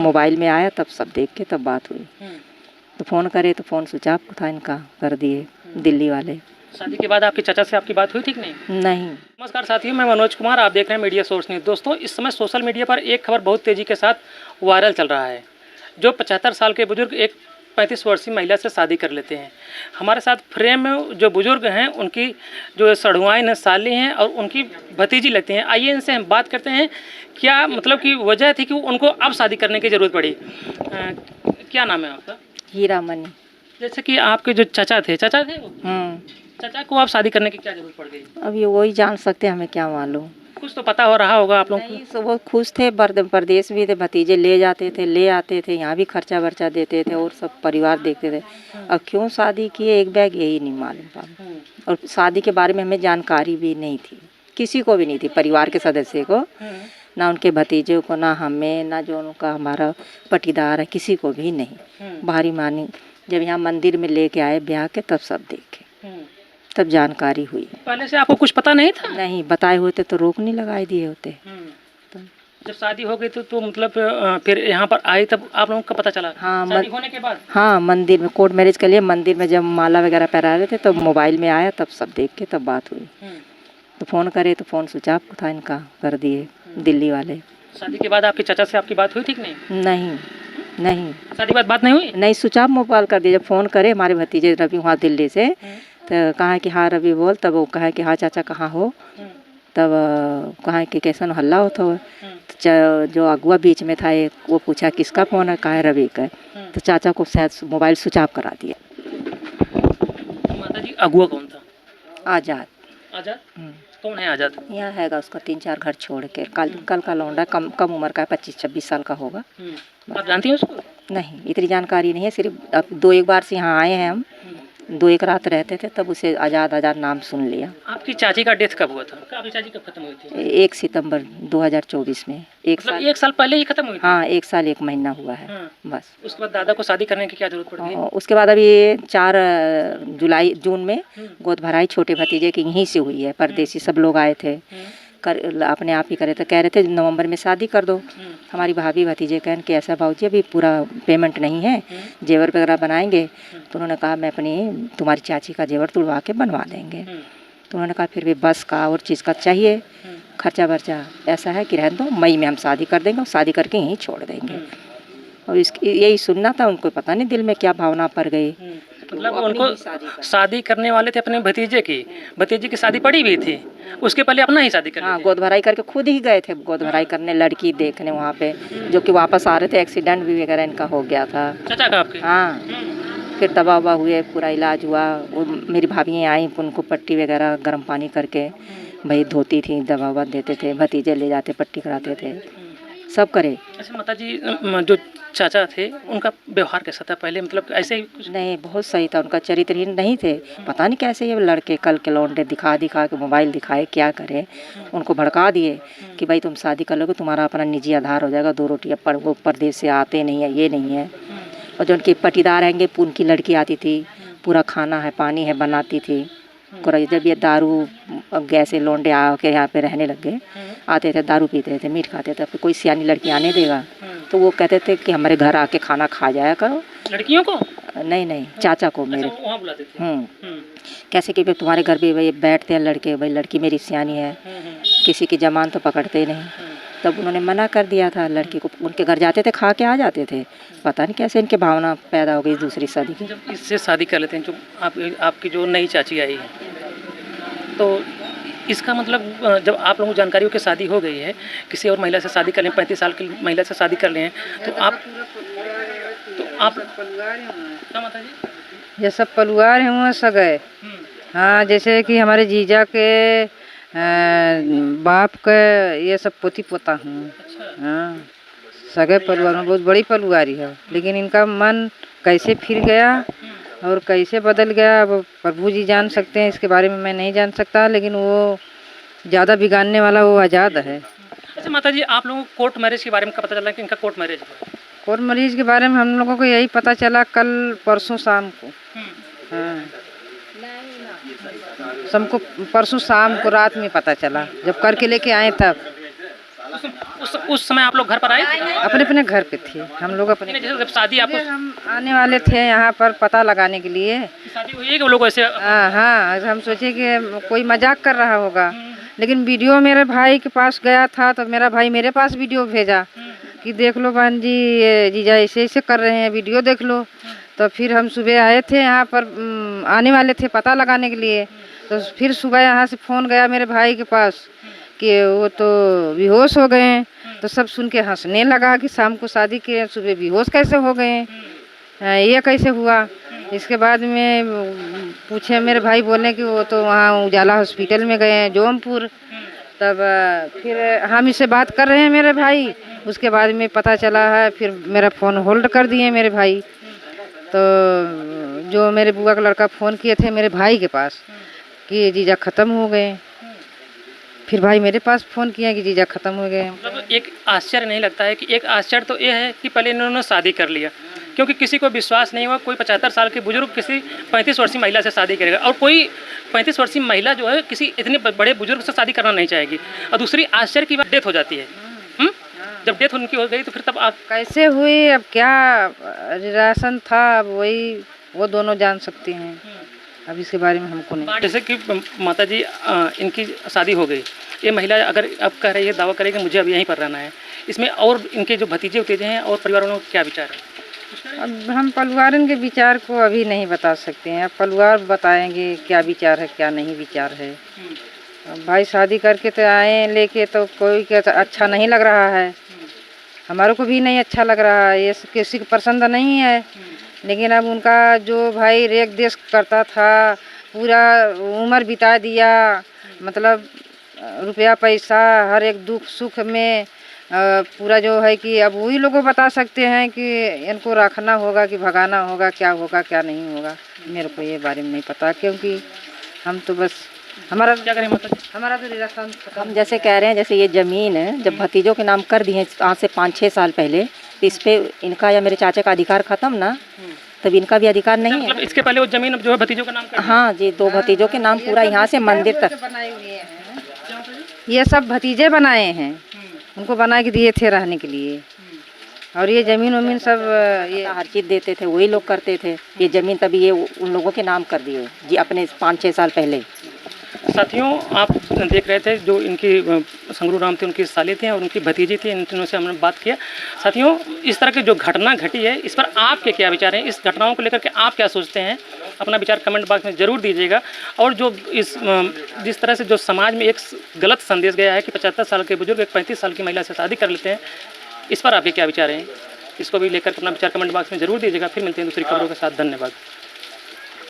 Mobile में आया तब सब देख के तब बात हुई। तो फ़ोन करे तो फ़ोन स्विच ऑफ था, इनका कर दिए दिल्ली वाले। शादी के बाद आपके चाचा से आपकी बात हुई थी कि नहीं? नहीं। नमस्कार साथियों, मैं मनोज कुमार, आप देख रहे हैं मीडिया सोर्स न्यूज़। दोस्तों, इस समय सोशल मीडिया पर एक खबर बहुत तेज़ी के साथ वायरल चल रहा है। जो 75 साल के बुजुर्ग एक 35 वर्षीय महिला से शादी कर लेते हैं। हमारे साथ फ्रेम में जो बुजुर्ग हैं उनकी जो सड़ुआइन साली हैं और उनकी भतीजी लगती हैं। आइए इनसे हम बात करते हैं, क्या मतलब की वजह थी कि उनको अब शादी करने की ज़रूरत पड़ी। क्या नाम है आपका? हीरामणि। जैसे कि आपके जो चाचा थे वो? चाचा को आप शादी करने की क्या जरूरत पड़ गई? अब ये वही जान सकते, हमें क्या मालूम। कुछ तो पता हो रहा होगा आप लोगों को। नहीं, सब वो खुश थे, परदेश भी थे, भतीजे ले जाते थे, ले आते थे, यहाँ भी खर्चा वर्चा देते थे और सब परिवार देखते थे। अब क्यों शादी किए एक बैग, यही नहीं मालूम पापा। और शादी के बारे में हमें जानकारी भी नहीं थी, किसी को भी नहीं थी, परिवार के सदस्य को, ना उनके भतीजों को, ना हमें, ना जो उनका हमारा पटीदार है, किसी को भी नहीं। भारी मानी जब यहाँ मंदिर में लेके आए ब्याह के तब सब देखे, तब जानकारी हुई। पहले से आपको कुछ पता नहीं था? नहीं, बताए होते तो रोक नहीं लगाए दिए होते। जब शादी हो गई तो मतलब फिर यहाँ पर आई तब आप लोगों को पता चला? हाँ, शादी होने के बाद? हाँ, मंदिर में कोर्ट मैरिज के लिए मंदिर में जब माला वगैरह पहरा रहे थे तब मोबाइल में आया तब सब देख के तब बात हुई। तो फ़ोन करे तो फ़ोन स्विच ऑफ था, इनका कर दिए दिल्ली वाले। शादी के बाद आपके चाचा से आपकी बात हुई थी कि नहीं? नहीं, नहीं। शादी के बाद बात नहीं हुई? नहीं, स्विच ऑफ मोबाइल कर दिया। जब फ़ोन करे हमारे भतीजे रवि वहाँ दिल्ली से, तो कहा कि हाँ रवि बोल, तब वो कहा कि हाँ चाचा कहाँ हो, तब कहा कि कैसन हल्ला होता हो। तो जो अगुआ बीच में था एक, वो पूछा किसका फ़ोन है, कहा है रवि का। तो चाचा को शायद मोबाइल स्विच ऑफ करा दिया। माता जी, अगुआ कौन था? आज़ाद। आज़ाद? कौन है आज़ाद? यहाँ हैगा उसका 3-4 घर छोड़ के, कल का लौंडा, कम उम्र का है, 25-26 साल का होगा। आप जानती हैं उसको? नहीं, इतनी जानकारी नहीं है, सिर्फ अब 2-1 बार से यहाँ आए हैं हम, 2-1 रात रहते थे, तब उसे आज़ाद नाम सुन लिया। आपकी चाची का डेथ कब हुआ था? आपकी चाची कब खत्म हुई थी? 1 सितंबर 2024 में। एक साल पहले ही खत्म हुई थी? हाँ, 1 साल 1 महीना हुआ है। बस। उसके बाद दादा को शादी करने की क्या जरूरत पड़ गई? उसके बाद अभी 4 जून में गोद भराई छोटे भतीजे की यहीं से हुई है। परदेसी सब लोग आए थे, अपने आप ही करे, तो कह रहे थे नवंबर में शादी कर दो। हमारी भाभी भतीजे कहन कि ऐसा भाऊजी अभी पूरा पेमेंट नहीं है, जेवर वगैरह बनाएंगे। तो उन्होंने कहा मैं अपनी तुम्हारी चाची का जेवर तुड़वा के बनवा देंगे। तो उन्होंने कहा फिर भी बस का और चीज़ का चाहिए, खर्चा वर्चा ऐसा है कि रहने दो, मई में हम शादी कर देंगे और शादी करके यहीं छोड़ देंगे। और यही सुनना था, उनको पता नहीं दिल में क्या भावना पड़ गई। मतलब उनको शादी करने वाले थे अपने भतीजे की शादी पड़ी भी थी, उसके पहले अपना ही शादी कर हाँ, गोद भराई करके खुद ही गए थे गोद भराई करने, लड़की देखने वहाँ पे, जो कि वापस आ रहे थे, एक्सीडेंट भी वगैरह इनका हो गया था। चाचा का आपके? हाँ, फिर दवा ववा हुए, पूरा इलाज हुआ। वो मेरी भाभी आई, उनको पट्टी वगैरह गर्म पानी करके भाई धोती थी, दवा ववा देते थे, भतीजे ले जाते पट्टी कराते थे, सब करे। अच्छा माता जी, जो चाचा थे उनका व्यवहार कैसा था पहले, मतलब ऐसे ही कुछ? नहीं, बहुत सही था, उनका चरित्रहीन नहीं थे। पता नहीं कैसे ये लड़के कल के लौंडे दिखा के मोबाइल दिखाए, क्या करे, उनको भड़का दिए कि भाई तुम शादी कर लोगे, तुम्हारा अपना निजी आधार हो जाएगा, 2 रोटियाँ पर वो परदेश से आते नहीं है, ये नहीं है। और जो उनके पटीदार रहेंगे, उनकी लड़की आती थी, पूरा खाना है पानी है बनाती थी। जब ये दारू गैसे लौंडे आके यहाँ पे रहने लग गए, आते थे दारू पीते थे, मीट खाते थे, फिर कोई सियानी लड़की आने देगा, तो वो कहते थे कि हमारे घर आके खाना खा जाया करो। लड़कियों को? नहीं, चाचा को मेरे। अच्छा, वहाँ बुलाते थे। कैसे कि तुम्हारे घर भी भाई बैठते हैं लड़के, भाई लड़की मेरी सियानी है, किसी की जमान तो पकड़ते नहीं। तब उन्होंने मना कर दिया था लड़की को, उनके घर जाते थे, खा के आ जाते थे। पता नहीं कैसे इनके भावना पैदा हो गई दूसरी शादी की। जब इससे शादी कर लेते हैं, जो आपकी जो नई चाची आई है, तो इसका मतलब जब आप लोगों को जानकारी हो कि शादी हो गई है, किसी और महिला से शादी कर लें, 35 साल की महिला से शादी कर लें, तो आप क्या माता जी? ये सब परिवार हैं वहाँ सगे। हाँ, जैसे कि हमारे जीजा के बाप के ये सब पोती पोता हूँ। हाँ, सगे परिवार में बहुत बड़ी परिवारी है, लेकिन इनका मन कैसे फिर गया और कैसे बदल गया अब प्रभु जी जान सकते हैं, इसके बारे में मैं नहीं जान सकता, लेकिन वो ज़्यादा बिगाड़ने वाला वो आज़ाद है। अच्छा माता जी, आप लोगों को कोर्ट मैरिज के बारे में पता चला कि इनका कोर्ट मैरिज हुआ? कोर्ट मैरिज के बारे में हम लोगों को यही पता चला कल परसों शाम को। हाँ, परसों शाम को रात में पता चला, जब करके लेके आए तब। उस उस समय आप लोग घर पर आए थे? अपने अपने घर पे थे हम लोग अपने। जैसे जब शादी आपको हम आने वाले थे यहाँ पर पता लगाने के लिए। शादी हुई है कि वो लोग ऐसे हाँ, हम सोचे कि कोई मजाक कर रहा होगा, लेकिन वीडियो मेरे भाई के पास गया था तो मेरा भाई मेरे पास वीडियो भेजा कि देख लो बहन जी, ये जीजा ऐसे ऐसे कर रहे हैं, वीडियो देख लो। तो फिर हम सुबह आए थे यहाँ पर, आने वाले थे पता लगाने के लिए। तो फिर सुबह यहाँ से फ़ोन गया मेरे भाई के पास कि वो तो बेहोश हो गए हैं। तो सब सुन के हंसने लगा कि शाम को शादी किए, सुबह बेहोश कैसे हो गए हैं, ये कैसे हुआ। इसके बाद में पूछे मेरे भाई, बोले कि वो तो वहाँ उजाला हॉस्पिटल में गए हैं जौनपुर। तब फिर हम इससे बात कर रहे हैं मेरे भाई, उसके बाद में पता चला है, फिर मेरा फ़ोन होल्ड कर दिए मेरे भाई। तो जो मेरे बुआ का लड़का फ़ोन किए थे मेरे भाई के पास कि जीजा ख़त्म हो गए। फिर भाई मेरे पास फ़ोन किया कि जीजा ख़त्म हो गए। मतलब एक आश्चर्य नहीं लगता है कि एक आश्चर्य तो ये है कि पहले इन्होंने शादी कर लिया, क्योंकि किसी को विश्वास नहीं हुआ कोई 75 साल के बुजुर्ग किसी 35 वर्षीय महिला से शादी करेगा, और कोई 35 वर्षीय महिला जो है किसी इतने बड़े बुजुर्ग से शादी करना नहीं चाहेगी। और दूसरी आश्चर्य की बात, डेथ हो जाती है। जब डेथ उनकी हो गई तो फिर तब आप कैसे हुई, अब क्या रिलेशन था, अब वही वो दोनों जान सकते हैं, अब इसके बारे में हमको नहीं। जैसे कि माता जी इनकी शादी हो गई, ये महिला अगर अब कह रही है, दावा करेगी मुझे अब यहीं पर रहना है, इसमें और इनके जो भतीजे उतीजे हैं और परिवार वालों का क्या विचार है? अब हम परिवारन के विचार को अभी नहीं बता सकते हैं, अब परिवार बताएंगे क्या विचार है क्या नहीं विचार है। अब भाई शादी करके तो आए लेके, तो कोई के अच्छा नहीं लग रहा है, हमारे को भी नहीं अच्छा लग रहा है, ये किसी को पसंद नहीं है। लेकिन अब उनका जो भाई रेख देश करता था, पूरा उम्र बिता दिया, मतलब रुपया पैसा हर एक दुख सुख में पूरा जो है कि अब वही लोग को बता सकते हैं कि इनको रखना होगा कि भगाना होगा, क्या होगा क्या नहीं होगा। मेरे को ये बारे में नहीं पता, क्योंकि हम तो बस हमारा क्या करें मतलब हमारा तो रिलेशन हम जैसे कह रहे हैं, जैसे ये ज़मीन है जब भतीजों के नाम कर दिए आज से 5-6 साल पहले, तो इस पे इनका या मेरे चाचा का अधिकार ख़त्म ना, तब इनका भी अधिकार नहीं है। मतलब इसके पहले वो जमीन जो है भतीजों का नाम कर हाँ जी, 2 भतीजों के नाम पूरा यहाँ से मंदिर तक। बनाए हुए हैं, ये सब भतीजे बनाए हैं, उनको बना के दिए थे रहने के लिए। और ये ज़मीन वमीन सब ये हर चीज़ देते थे, वही लोग करते थे। ये ज़मीन तभी ये उन लोगों के नाम कर दिए जी, अपने 5-6 साल पहले। साथियों, आप देख रहे थे जो इनकी संगरू राम थे, उनकी साली थी और उनकी भतीजी थी, इन तीनों से हमने बात किया। साथियों, इस तरह की जो घटना घटी है, इस पर आपके क्या विचार हैं? इस घटनाओं को लेकर के आप क्या सोचते हैं? अपना विचार कमेंट बॉक्स में ज़रूर दीजिएगा। और जो जिस तरह से जो समाज में एक गलत संदेश गया है कि 75 साल के बुजुर्ग एक 35 साल की महिला से शादी कर लेते हैं, इस पर आपके क्या विचार हैं? इसको भी लेकर अपना विचार कमेंट बॉक्स में ज़रूर दीजिएगा। फिर मिलते हैं दूसरी खबरों के साथ। धन्यवाद।